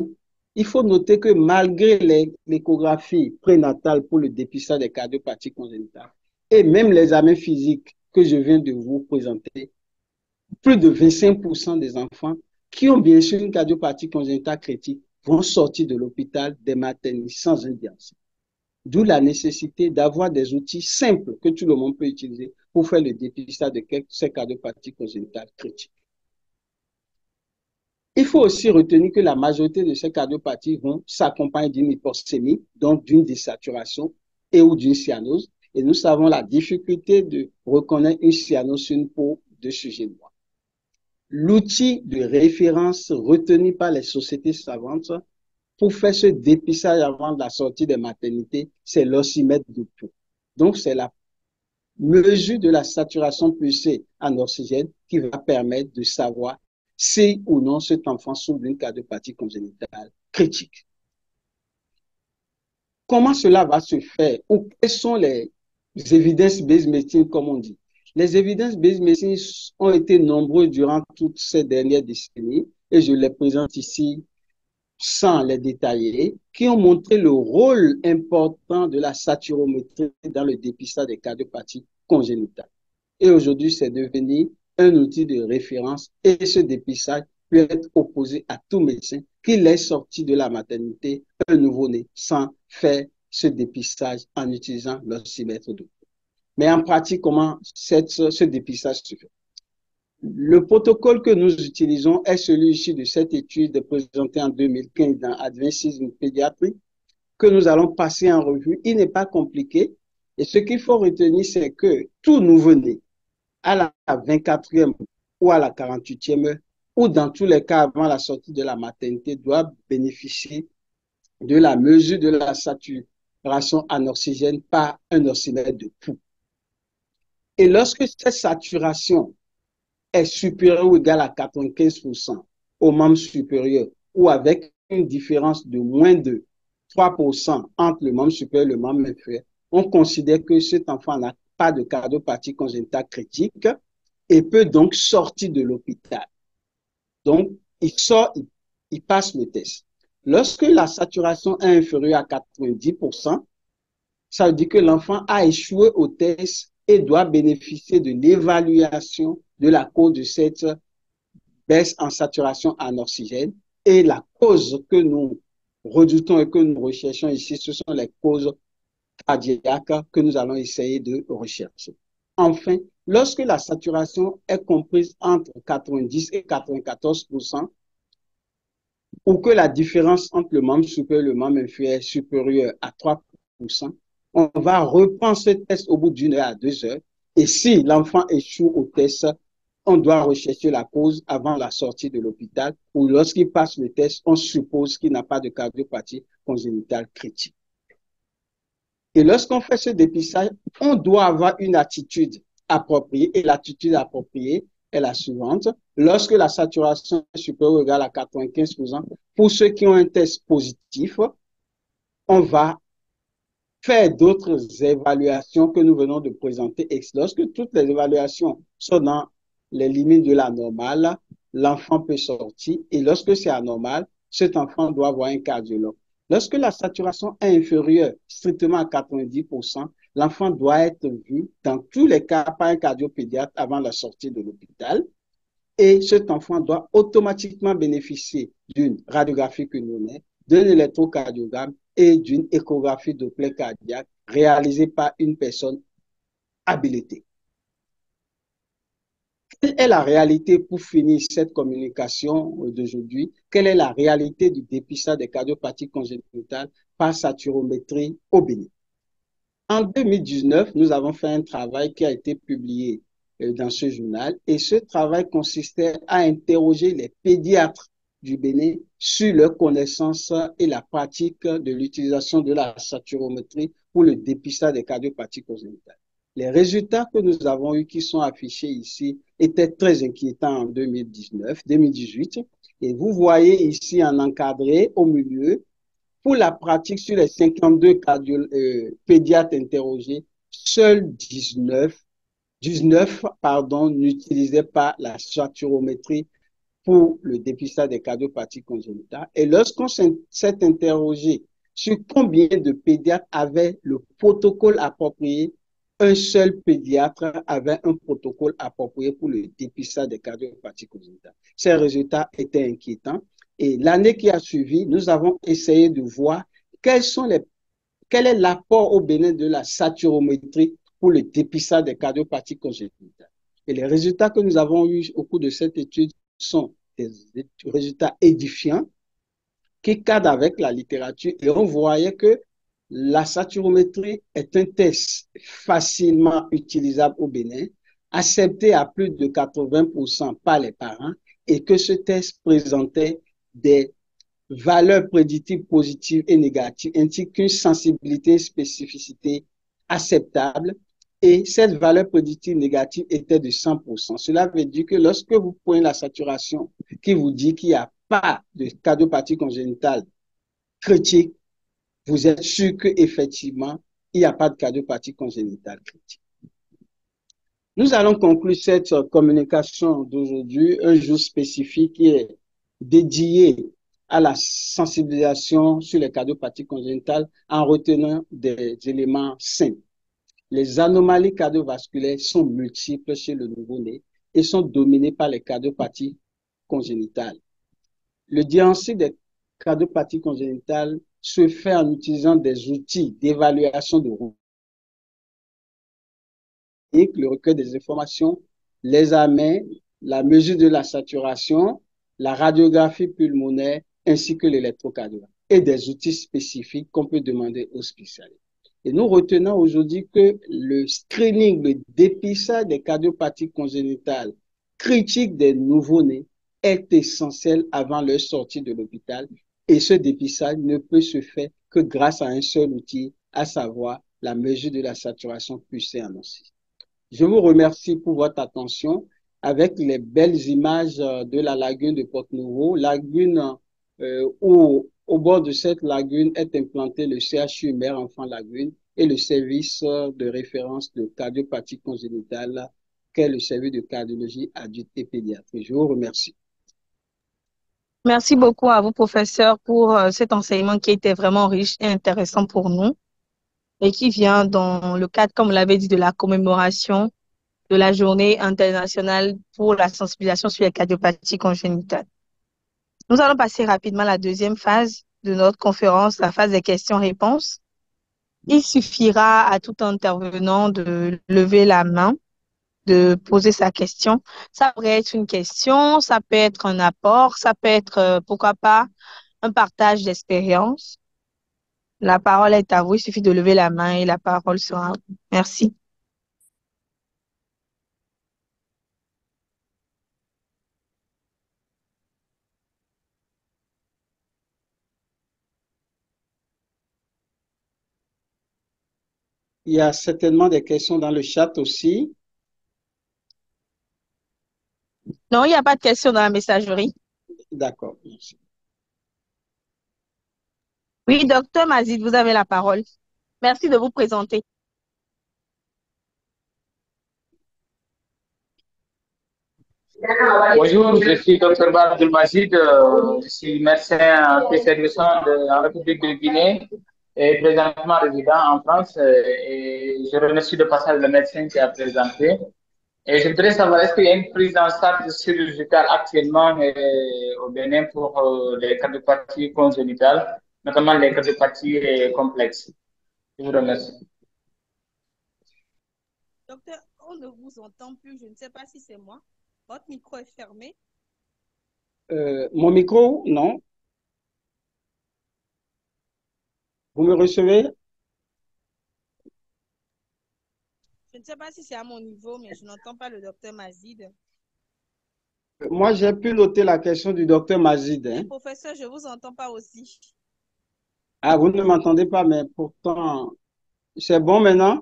il faut noter que malgré l'échographie prénatale pour le dépistage des cardiopathies congénitales et même l'examen physique que je viens de vous présenter, plus de 25% des enfants qui ont bien sûr une cardiopathie congénitale critique vont sortir de l'hôpital des maternités sans un diagnostic. D'où la nécessité d'avoir des outils simples que tout le monde peut utiliser pour faire le dépistage de ces cardiopathies congénitales critiques. Il faut aussi retenir que la majorité de ces cardiopathies vont s'accompagner d'une hypoxémie, donc d'une désaturation et ou d'une cyanose. Et nous savons la difficulté de reconnaître une cyanose sur une peau de sujet noir. L'outil de référence retenu par les sociétés savantes pour faire ce dépistage avant la sortie des maternités, c'est l'oxymètre de pouls. Donc, c'est la mesure de la saturation pulsée en oxygène qui va permettre de savoir si ou non cet enfant souffre d'une cardiopathie congénitale critique. Comment cela va se faire ou quelles sont les evidence-based medicine, comme on dit? Les evidence-based medicine ont été nombreux durant toutes ces dernières décennies et je les présente ici sans les détailler, qui ont montré le rôle important de la saturométrie dans le dépistage des cardiopathies congénitales. Et aujourd'hui, c'est devenu un outil de référence et ce dépistage peut être opposé à tout médecin qui laisse sortir de la maternité un nouveau-né sans faire ce dépistage en utilisant l'oxymètre de pouls. Mais en pratique, comment ce dépistage se fait? Le protocole que nous utilisons est celui-ci de cette étude présentée en 2015 dans Advances in Pediatry que nous allons passer en revue. Il n'est pas compliqué et ce qu'il faut retenir, c'est que tout nouveau-né à la 24e ou à la 48e heure ou dans tous les cas avant la sortie de la maternité doit bénéficier de la mesure de la saturation en oxygène par un oxymètre de pouls. Et lorsque cette saturation est supérieur ou égal à 95% aux membres supérieurs ou avec une différence de moins de 3% entre le membre supérieur et le membre inférieur, on considère que cet enfant n'a pas de cardiopathie congénitale critique et peut donc sortir de l'hôpital. Donc, il sort, il passe le test. Lorsque la saturation est inférieure à 90%, ça veut dire que l'enfant a échoué au test et doit bénéficier de l'évaluation de la cause de cette baisse en saturation en oxygène. Et la cause que nous redoutons et que nous recherchons ici, ce sont les causes cardiaques que nous allons essayer de rechercher. Enfin, lorsque la saturation est comprise entre 90 et 94%, ou que la différence entre le membre supérieur et le membre inférieur est supérieure à 3%, on va reprendre ce test au bout d'1 heure à 2 heures. Et si l'enfant échoue au test, on doit rechercher la cause avant la sortie de l'hôpital ou lorsqu'il passe le test, on suppose qu'il n'a pas de cardiopathie congénitale critique. Et lorsqu'on fait ce dépistage, on doit avoir une attitude appropriée. Et l'attitude appropriée est la suivante. Lorsque la saturation est supérieure ou égale à 95%, pour ceux qui ont un test positif, on va faire d'autres évaluations que nous venons de présenter. Et lorsque toutes les évaluations sont dans les limites de la normale, l'enfant peut sortir. Et lorsque c'est anormal, cet enfant doit voir un cardiologue. Lorsque la saturation est inférieure strictement à 90%, l'enfant doit être vu dans tous les cas par un cardiopédiatre avant la sortie de l'hôpital. Et cet enfant doit automatiquement bénéficier d'une radiographie pulmonaire, d'un électrocardiogramme et d'une échographie Doppler cardiaque réalisée par une personne habilitée. Quelle est la réalité pour finir cette communication d'aujourd'hui? Quelle est la réalité du dépistage des cardiopathies congénitales par saturométrie au Bénin? En 2019, nous avons fait un travail qui a été publié dans ce journal et ce travail consistait à interroger les pédiatres du Bénin sur leur connaissance et la pratique de l'utilisation de la saturométrie pour le dépistage des cardiopathies congénitales. Les résultats que nous avons eus qui sont affichés ici étaient très inquiétants en 2019-2018 et vous voyez ici en encadré au milieu pour la pratique sur les 52 pédiatres interrogés, seuls 19 n'utilisaient pas la saturométrie pour le dépistage des cardiopathies congénitales. Et lorsqu'on s'est interrogé sur combien de pédiatres avaient le protocole approprié, un seul pédiatre avait un protocole approprié pour le dépistage des cardiopathies congénitales. Ces résultats étaient inquiétants. Et l'année qui a suivi, nous avons essayé de voir quel est l'apport au Bénin de la saturométrie pour le dépistage des cardiopathies congénitales. Et les résultats que nous avons eus au cours de cette étude sont des résultats édifiants qui cadrent avec la littérature. Et on voyait que la saturométrie est un test facilement utilisable au Bénin, accepté à plus de 80% par les parents, et que ce test présentait des valeurs prédictives positives et négatives, ainsi qu'une sensibilité et spécificité acceptable. Et cette valeur prédictive négative était de 100%. Cela veut dire que lorsque vous prenez la saturation qui vous dit qu'il n'y a pas de cardiopathie congénitale critique, vous êtes sûr qu'effectivement, il n'y a pas de cardiopathie congénitale critique. Nous allons conclure cette communication d'aujourd'hui, un jour spécifique qui est dédié à la sensibilisation sur les cardiopathies congénitales en retenant des éléments simples. Les anomalies cardiovasculaires sont multiples chez le nouveau-né et sont dominées par les cardiopathies congénitales. Le diagnostic des cardiopathies congénitales se fait en utilisant des outils d'évaluation de le recueil des informations, l'examen, la mesure de la saturation, la radiographie pulmonaire ainsi que l'électrocardiogramme et des outils spécifiques qu'on peut demander aux spécialistes. Et nous retenons aujourd'hui que le screening, le dépistage des cardiopathies congénitales critiques des nouveau-nés est essentiel avant leur sortie de l'hôpital et ce dépistage ne peut se faire que grâce à un seul outil, à savoir la mesure de la saturation pulsée annoncée. Je vous remercie pour votre attention avec les belles images de la lagune de Porto-Novo, lagune où au bord de cette lagune est implanté le CHU Mère Enfant Lagune et le service de référence de cardiopathie congénitale qu'est le service de cardiologie adulte et pédiatrie. Je vous remercie. Merci beaucoup à vous, professeur, pour cet enseignement qui était vraiment riche et intéressant pour nous et qui vient dans le cadre, comme vous l'avez dit, de la commémoration de la Journée internationale pour la sensibilisation sur les cardiopathies congénitales. Nous allons passer rapidement à la deuxième phase de notre conférence, la phase des questions-réponses. Il suffira à tout intervenant de lever la main, de poser sa question. Ça pourrait être une question, ça peut être un apport, ça peut être, pourquoi pas, un partage d'expérience. La parole est à vous, il suffit de lever la main et la parole sera à vous. Merci. Il y a certainement des questions dans le chat aussi. Non, il n'y a pas de question dans la messagerie. D'accord, merci. Oui, docteur Mazid, vous avez la parole. Merci de vous présenter. Bonjour, je suis Dr. Abdul Majid, je suis médecin spécialisé en République de Guinée et présentement résident en France. Et je remercie de passage le médecin qui a présenté. Et je voudrais savoir, est-ce qu'il y a une prise en charge chirurgicale actuellement au Bénin pour les cardiopathies congénitales, notamment les cardiopathies complexes? Je vous remercie. Docteur, on ne vous entend plus. Je ne sais pas si c'est moi. Votre micro est fermé. Mon micro, non. Vous me recevez? Je ne sais pas si c'est à mon niveau, mais je n'entends pas le docteur Mazid. Moi, j'ai pu noter la question du docteur Mazid. Mais Hein. professeur, je ne vous entends pas aussi. Ah, vous ne m'entendez pas, mais pourtant, c'est bon maintenant?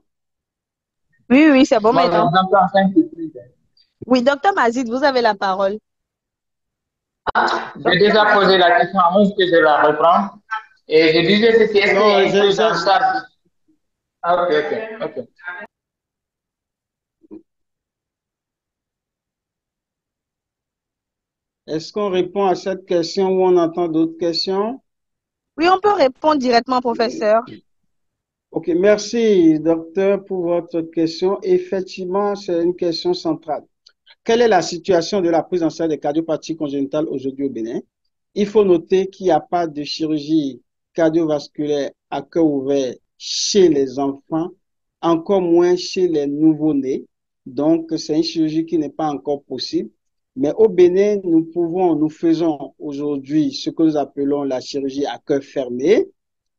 Oui, oui, c'est bon Moi, je maintenant. vous entends en 5 minutes. Oui, docteur Mazid, vous avez la parole. J'ai déjà posé la question à moi, que je la reprends. Et je disais, est-ce qu'il y Non, a une prise en charge? Ah, ok. Est-ce qu'on répond à cette question ou on entend d'autres questions? Oui, on peut répondre directement, professeur. Ok, merci, docteur, pour votre question. Effectivement, c'est une question centrale. Quelle est la situation de la prise en charge des cardiopathies congénitales aujourd'hui au Bénin? Il faut noter qu'il n'y a pas de chirurgie cardiovasculaire à cœur ouvert chez les enfants, encore moins chez les nouveau-nés. Donc, c'est une chirurgie qui n'est pas encore possible. Mais au Bénin, nous faisons aujourd'hui ce que nous appelons la chirurgie à cœur fermé.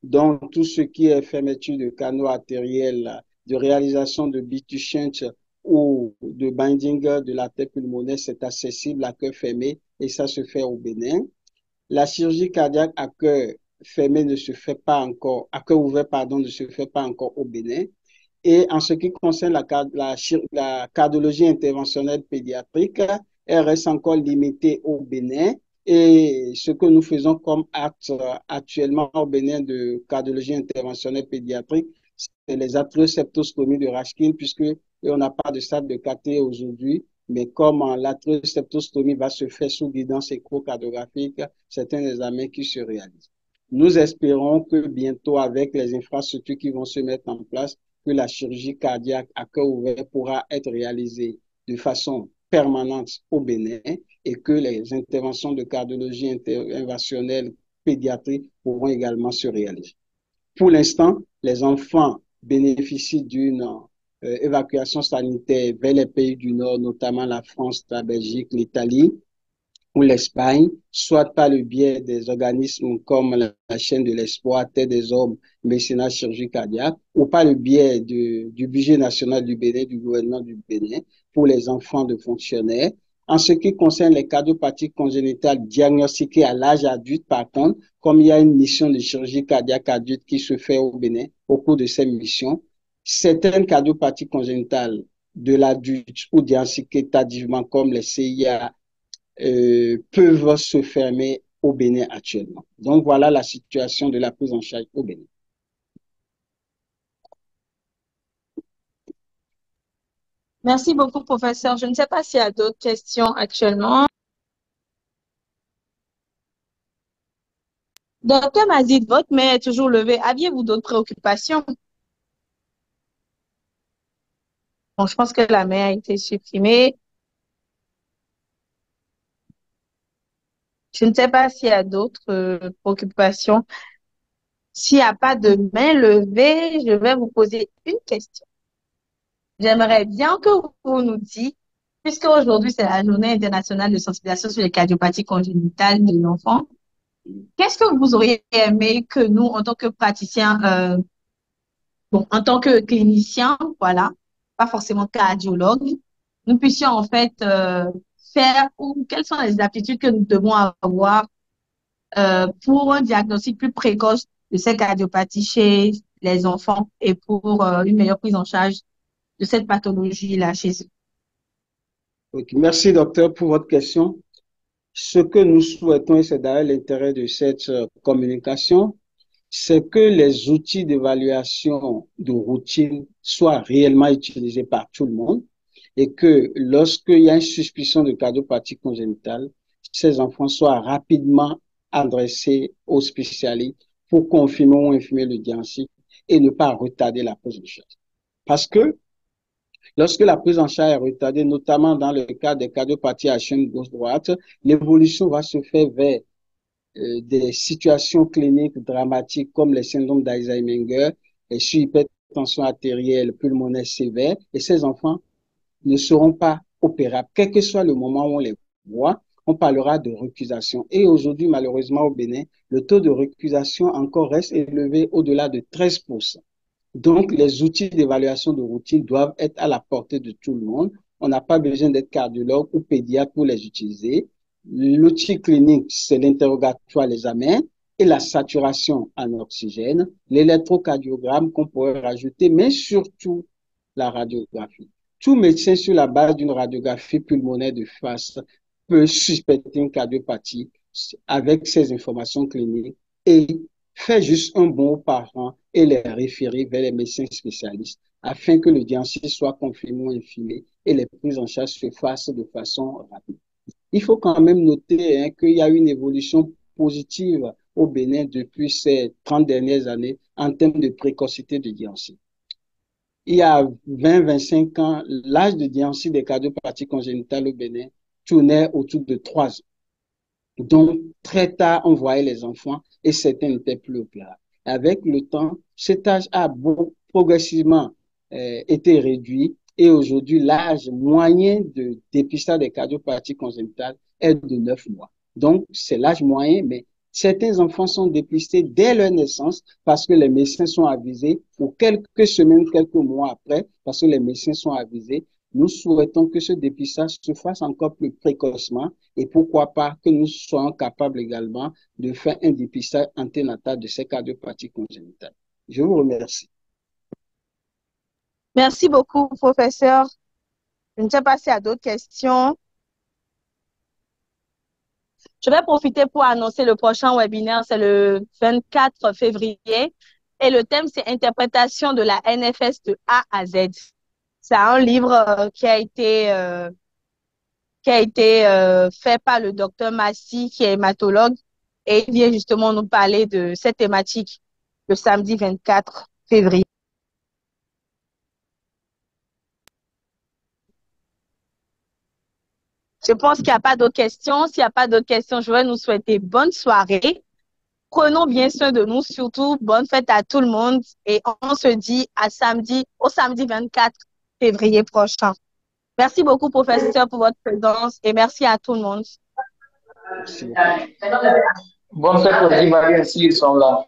Donc, tout ce qui est fermeture de canaux artériels, de réalisation de bituchant ou de binding de la tête pulmonaire, c'est accessible à cœur fermé et ça se fait au Bénin. La chirurgie cardiaque à cœur fermé ne se fait pas encore, à cœur ouvert, pardon, ne se fait pas encore au Bénin. Et en ce qui concerne la cardiologie interventionnelle pédiatrique, elle reste encore limitée au Bénin. Et ce que nous faisons comme acte actuellement au Bénin de cardiologie interventionnelle pédiatrique, c'est les atrioseptostomies de Rashkin, puisque on n'a pas de stade de KT aujourd'hui. Mais comme l'atrioseptostomie va se faire sous guidance échocardiographique, c'est un examen qui se réalise. Nous espérons que bientôt, avec les infrastructures qui vont se mettre en place, que la chirurgie cardiaque à cœur ouvert pourra être réalisée de façon permanente au Bénin et que les interventions de cardiologie interventionnelle pédiatrique pourront également se réaliser. Pour l'instant, les enfants bénéficient d'une évacuation sanitaire vers les pays du Nord, notamment la France, la Belgique, l'Italie ou l'Espagne, soit par le biais des organismes comme la chaîne de l'espoir, Terre des hommes, mécénat chirurgie cardiaque, ou par le biais du budget national du Bénin, du gouvernement du Bénin, pour les enfants de fonctionnaires. En ce qui concerne les cardiopathies congénitales diagnostiquées à l'âge adulte, par contre, comme il y a une mission de chirurgie cardiaque adulte qui se fait au Bénin, au cours de ces missions, certaines cardiopathies congénitales de l'adulte ou diagnostiquées tardivement comme les CIA, peuvent se fermer au Bénin actuellement. Donc voilà la situation de la prise en charge au Bénin. Merci beaucoup, professeur. Je ne sais pas s'il y a d'autres questions actuellement. Docteur Mazid, votre main est toujours levée. Aviez-vous d'autres préoccupations? Bon, je pense que la main a été supprimée. Je ne sais pas s'il y a d'autres préoccupations. S'il n'y a pas de main levée, je vais vous poser une question. J'aimerais bien que vous nous dites, puisque aujourd'hui c'est la journée internationale de sensibilisation sur les cardiopathies congénitales de l'enfant, qu'est-ce que vous auriez aimé que nous, en tant que praticiens, bon, en tant que cliniciens, voilà, pas forcément cardiologues, nous puissions en fait faire, ou quelles sont les aptitudes que nous devons avoir pour un diagnostic plus précoce de ces cardiopathies chez les enfants et pour une meilleure prise en charge de cette pathologie-là chez eux. Ok, merci, docteur, pour votre question. Ce que nous souhaitons, et c'est d'ailleurs l'intérêt de cette communication, c'est que les outils d'évaluation de routine soient réellement utilisés par tout le monde et que lorsqu'il y a une suspicion de cardiopathie congénitale, ces enfants soient rapidement adressés aux spécialistes pour confirmer ou infirmer le diagnostic et ne pas retarder la prise en charge. Parce que lorsque la prise en charge est retardée, notamment dans le cas des cardiopathies à chaîne gauche-droite, l'évolution va se faire vers des situations cliniques dramatiques comme les syndromes d'Alzheimer et hypertension artérielle pulmonaire sévère. Et ces enfants ne seront pas opérables, quel que soit le moment où on les voit. On parlera de récusation. Et aujourd'hui, malheureusement, au Bénin, le taux de récusation encore reste élevé au-delà de 13%. Donc, les outils d'évaluation de routine doivent être à la portée de tout le monde. On n'a pas besoin d'être cardiologue ou pédiatre pour les utiliser. L'outil clinique, c'est l'interrogatoire, l'examen et la saturation en oxygène, l'électrocardiogramme qu'on pourrait rajouter, mais surtout la radiographie. Tout médecin sur la base d'une radiographie pulmonaire de face peut suspecter une cardiopathie avec ces informations cliniques et faire juste un bon aux parents et les référer vers les médecins spécialistes afin que le diagnostic soit confirmé ou infirmé et les prises en charge se fassent de façon rapide. Il faut quand même noter qu'il y a une évolution positive au Bénin depuis ces 30 dernières années en termes de précocité de diagnostic. Il y a 20-25 ans, l'âge de diagnostic des cardiopathies congénitales au Bénin tournait autour de 3 ans. Donc, très tard, on voyait les enfants et certains n'étaient plus opérables. Avec le temps, cet âge a progressivement été réduit et aujourd'hui, l'âge moyen de dépistage des cardiopathies congénitales est de 9 mois. Donc, c'est l'âge moyen, mais certains enfants sont dépistés dès leur naissance parce que les médecins sont avisés, ou quelques semaines, quelques mois après, parce que les médecins sont avisés. Nous souhaitons que ce dépistage se fasse encore plus précocement et pourquoi pas que nous soyons capables également de faire un dépistage anténatal de ces cardiopathies congénitales. Je vous remercie. Merci beaucoup, professeur. Je ne sais pas s'il y a d'autres questions. Je vais profiter pour annoncer le prochain webinaire, c'est le 24 février. Et le thème, c'est Interprétation de la NFS de A à Z. C'est un livre qui a été fait par le docteur Massy, qui est hématologue, et il vient justement nous parler de cette thématique le samedi 24 février. Je pense qu'il n'y a pas d'autres questions. S'il n'y a pas d'autres questions, je vais nous souhaiter bonne soirée. Prenons bien soin de nous, surtout bonne fête à tout le monde et on se dit au samedi 24 février prochain. Merci beaucoup, professeur, pour votre présence et merci à tout le monde. Merci. Bonne fête aux Ivoiriens s'ils sont là.